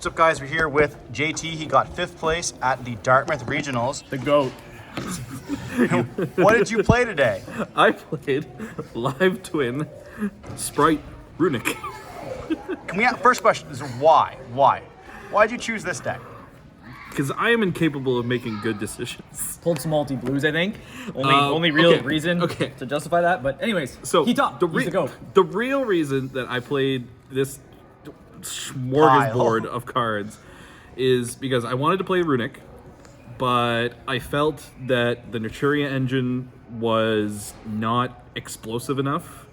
What's up, guys? We're here with JT. He got 5th place at the Dartmouth Regionals. The GOAT. What did you play today? I played live twin Spright runick. First question is why? Why'd you choose this deck? Because I am incapable of making good decisions. Pulled some multi blues, I think. Only real reason to justify that. But anyways, So he's the GOAT. The real reason that I played this smorgasbord of cards is because I wanted to play runick, but I felt that the Naturia engine was not explosive enough.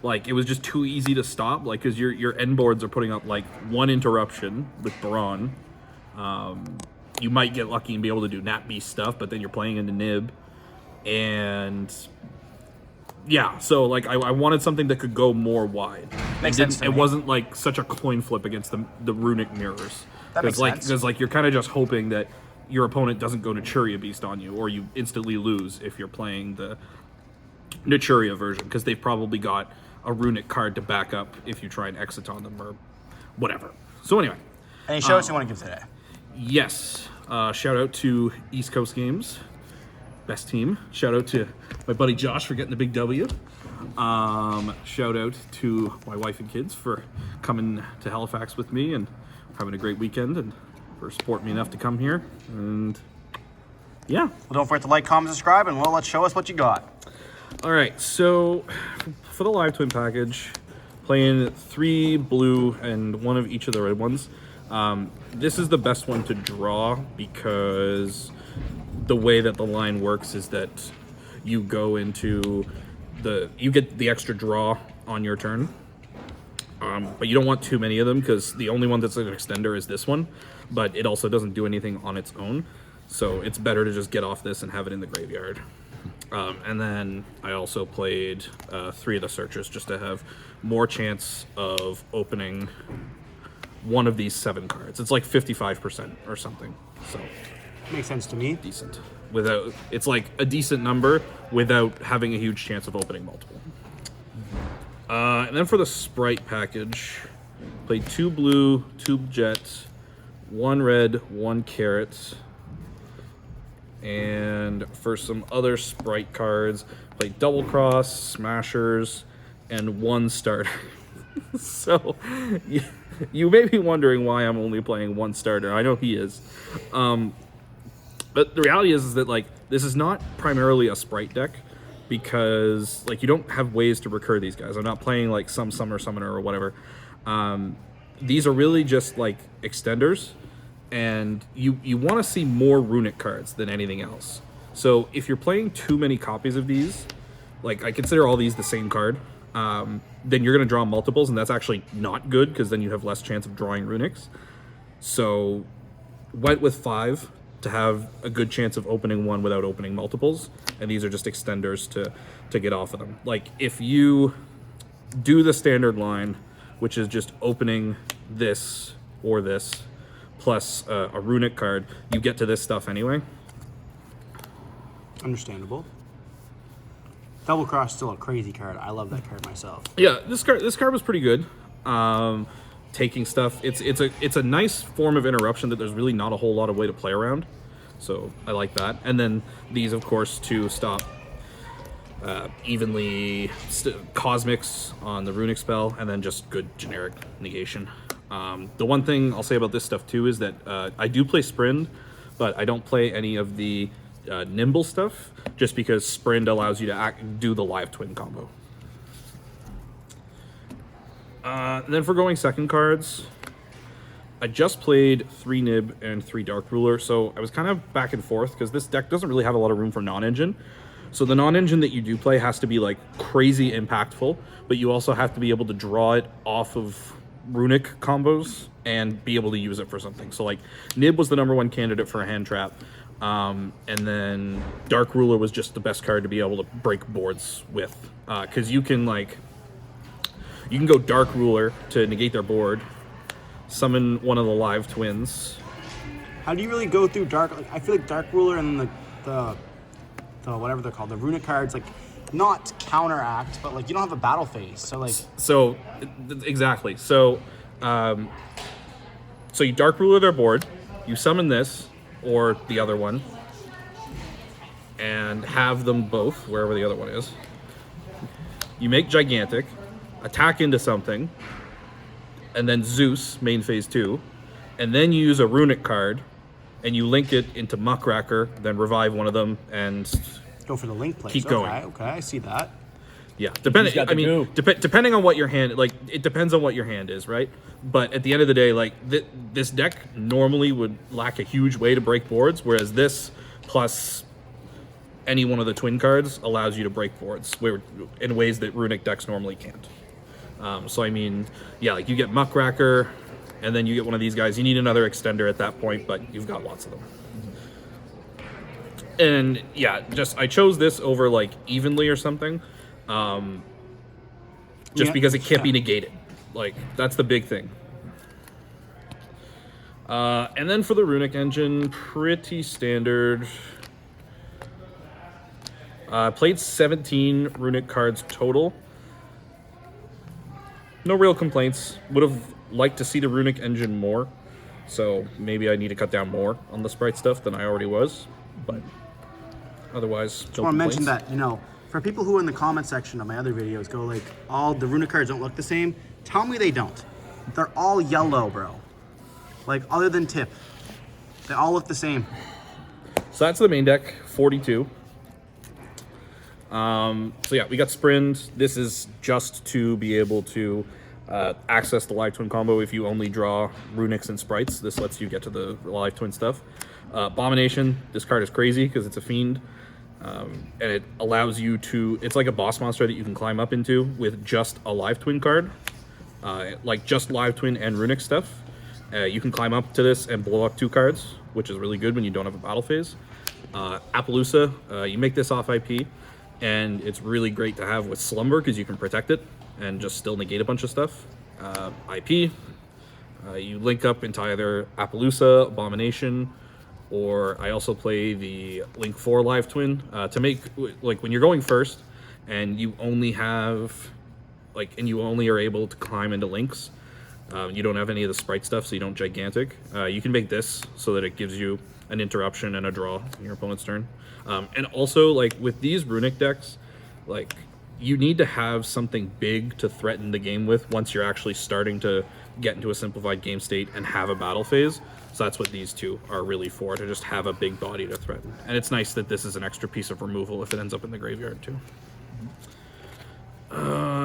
Like, it was just too easy to stop, like, because your end boards are putting up like one interruption with Baron. You might get lucky and be able to do Nat Beast stuff, but then you're playing into Nib. And yeah, so like I wanted something that could go more wide. Makes sense to me. It wasn't like such a coin flip against the runick mirrors. That makes sense. Because like you're kind of just hoping that your opponent doesn't go Naturia Beast on you, or you instantly lose if you're playing the Naturia version, because they've probably got a runick card to back up if you try and exit on them or whatever. So anyway. Any shows you want to give today? Yes. Shout out to East Coast Games. Best team. Shout out to my buddy Josh for getting the big W. Shout out to my wife and kids for coming to Halifax with me and having a great weekend and for supporting me enough to come here. And yeah. Well, don't forget to like, comment, subscribe, and let's show us what you got. All right. So for the live twin package, playing 3 blue and 1 of each of the red ones. This is the best one to draw because the way that the line works is that you go into you get the extra draw on your turn, but you don't want too many of them because the only one that's an extender is this one, but it also doesn't do anything on its own, so it's better to just get off this and have it in the graveyard. And then I also played 3 of the searchers just to have more chance of opening one of these 7 cards. It's like 55% or something, so Makes sense to me. decent. It's like a decent number without having a huge chance of opening multiple. And then for the Spright package, played 2 blue, 2 jet, 1 red, 1 carrot. And for some other Spright cards, played Double Cross, Smashers, and 1 starter. So you may be wondering why I'm only playing 1 starter. I know he is. But the reality is that like this is not primarily a Spright deck because like you don't have ways to recur these guys. I'm not playing like some summoner or whatever. These are really just like extenders, and you want to see more runick cards than anything else. So if you're playing too many copies of these, like I consider all these the same card, then you're going to draw multiples, and that's actually not good because then you have less chance of drawing runicks. So went with 5 to have a good chance of opening one without opening multiples, and these are just extenders to get off of them. Like if you do the standard line, which is just opening this or this plus a runick card, you get to this stuff anyway. Understandable. Double Cross is still a crazy card. I love that card myself. Yeah, this card was pretty good. Taking stuff, it's a nice form of interruption that there's really not a whole lot of way to play around, so I like that. And then these, of course, to stop evenly cosmics on the runick spell, and then just good generic negation. The one thing I'll say about this stuff too is that I do play Sprind, but I don't play any of the nimble stuff, just because Sprind allows you to do the live twin combo. And then for going second cards, I just played 3 Nib and 3 Dark Ruler, so I was kind of back and forth because this deck doesn't really have a lot of room for non-engine. So the non-engine that you do play has to be like crazy impactful, but you also have to be able to draw it off of runick combos and be able to use it for something. So like Nib was the #1 candidate for a hand trap, and then Dark Ruler was just the best card to be able to break boards with, because you can go Dark Ruler to negate their board, summon one of the live twins. How do you really go through Dark? Like, I feel like Dark Ruler and the whatever they're called, the runick cards, like not counteract, but like you don't have a battle phase. So like. So exactly. So So you Dark Ruler their board, you summon this, or the other one, and have them both, wherever the other one is. You make Gigantic, attack into something, and then Zeus, main phase 2, and then you use a Runick card, and you link it into Muckracker, then revive one of them, and Go for the link place. keep going. Okay, I see that. Yeah, depending. got I the mean, goo. depending on what your hand, like it depends on what your hand is, right? But at the end of the day, like this deck normally would lack a huge way to break boards, whereas this plus any one of the twin cards allows you to break boards in ways that Runick decks normally can't. So I mean, yeah, like you get Muckracker, and then you get one of these guys. You need another extender at that point, but you've got lots of them. And yeah, I chose this over like evenly or something. Because it can't be negated. Like, that's the big thing. And then for the Runick engine, pretty standard. Played 17 Runick cards total. No real complaints. Would have liked to see the Runick engine more. So maybe I need to cut down more on the Spright stuff than I already was. But otherwise, I want to mention that, for people who in the comment section of my other videos go like, all the Runick cards don't look the same, tell me they don't. They're all yellow, bro. Like, other than Tip. They all look the same. So that's the main deck, 42. So yeah, we got Sprint. This is just to be able to access the Live Twin combo if you only draw Runicks and Sprites. This lets you get to the Live Twin stuff. Abomination, this card is crazy because it's a fiend. And it allows you to, it's like a boss monster that you can climb up into with just a Live Twin card. Like just Live Twin and Runick stuff. You can climb up to this and blow up 2 cards, which is really good when you don't have a battle phase. Appaloosa, you make this off IP, and it's really great to have with Slumber because you can protect it and just still negate a bunch of stuff. IP, you link up into either Appaloosa, Abomination, or I also play the Link 4 Live Twin to make, like, when you're going first and you only have, like, and you only are able to climb into links, you don't have any of the Spright stuff, so you don't Gigantic. You can make this so that it gives you an interruption and a draw in your opponent's turn. And also, like, with these Runick decks, like, you need to have something big to threaten the game with once you're actually starting to get into a simplified game state and have a battle phase. So that's what these two are really for, to just have a big body to threaten. And it's nice that this is an extra piece of removal if it ends up in the graveyard too.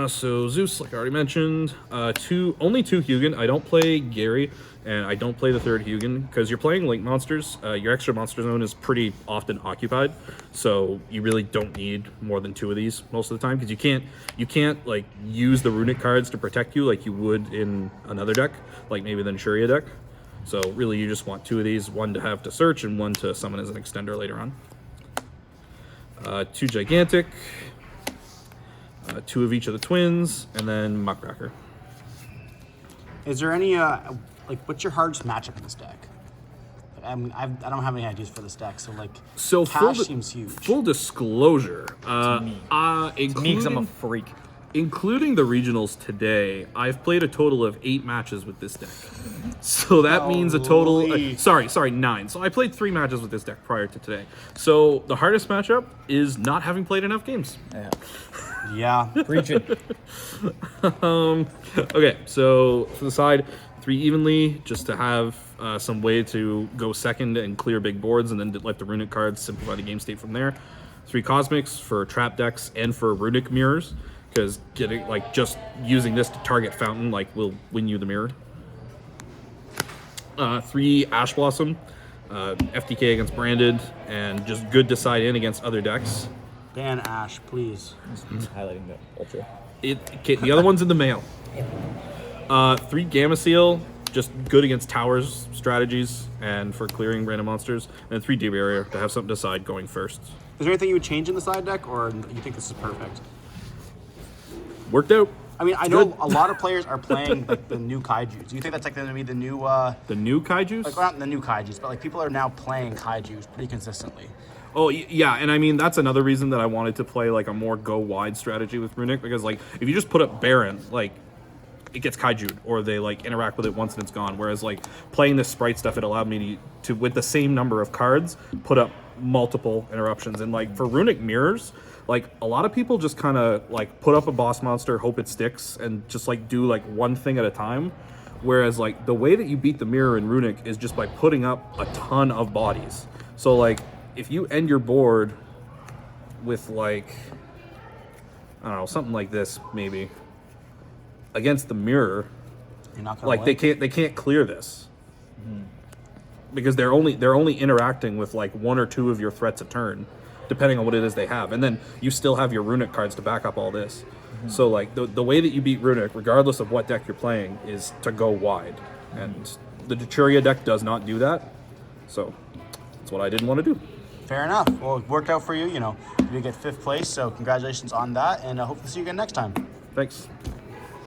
So Zeus, like I already mentioned, only two Hugin. I don't play Gary, and I don't play the third Hugin because you're playing Link monsters. Your extra monster zone is pretty often occupied, so you really don't need more than 2 of these most of the time because you can't like use the Runick cards to protect you like you would in another deck, like maybe the Nishuria deck. So really, you just want 2 of these, one to have to search and one to summon as an extender later on. 2 Gigantic. 2 of each of the twins, and then Muckracker. Is there any, like, what's your hardest matchup in this deck? I don't have any ideas for this deck, so, like, Cash seems huge. Full disclosure, Me, because I'm a freak. including the regionals today, I've played a total of 8 matches with this deck. So that means a total, Holy. sorry, 9. So I played 3 matches with this deck prior to today. So the hardest matchup is not having played enough games. Yeah. Yeah. Preaching. Okay, so for the side, 3 evenly, just to have some way to go second and clear big boards, and then let the Runick cards simplify the game state from there. 3 Cosmics for trap decks and for Runick mirrors, because getting, like, just using this to target Fountain, like, will win you the mirror. 3 Ash Blossom, FTK against Branded, and just good to side in against other decks. Ban Ash, please. Just highlighting the ultra. Okay, the other one's in the mail. 3 Gamma Seal, just good against towers strategies and for clearing random monsters. And 3 D Barrier to have something to side going first. Is there anything you would change in the side deck, or you think this is perfect? Worked out. I mean, I know a lot of players are playing like the new kaijus. Do you think that's like going to be the new, The new Kaijus? like not the new kaijus, but like people are now playing kaijus pretty consistently? Oh, yeah, and I mean, that's another reason that I wanted to play, like, a more go-wide strategy with Runick, because, like, if you just put up Baron, like, it gets kaiju'd, or they like interact with it once and it's gone. Whereas like playing this Spright stuff, it allowed me to with the same number of cards put up multiple interruptions. And like for runick mirrors, like a lot of people just kind of like put up a boss monster, hope it sticks, and just like do like one thing at a time. Whereas like the way that you beat the mirror in runick is just by putting up a ton of bodies. So like if you end your board with like, I don't know, something like this maybe against the mirror, You're not gonna like win. they can't clear this because they're only interacting with like one or two of your threats a turn, depending on what it is they have, and then you still have your runick cards to back up all this. So like the way that you beat runick, regardless of what deck you're playing, is to go wide, and the Dechuria deck does not do that. So that's what I didn't want to do. Fair enough. Well, it worked out for you. You know, you did get 5th place, so congratulations on that, and I hope to see you again next time. Thanks.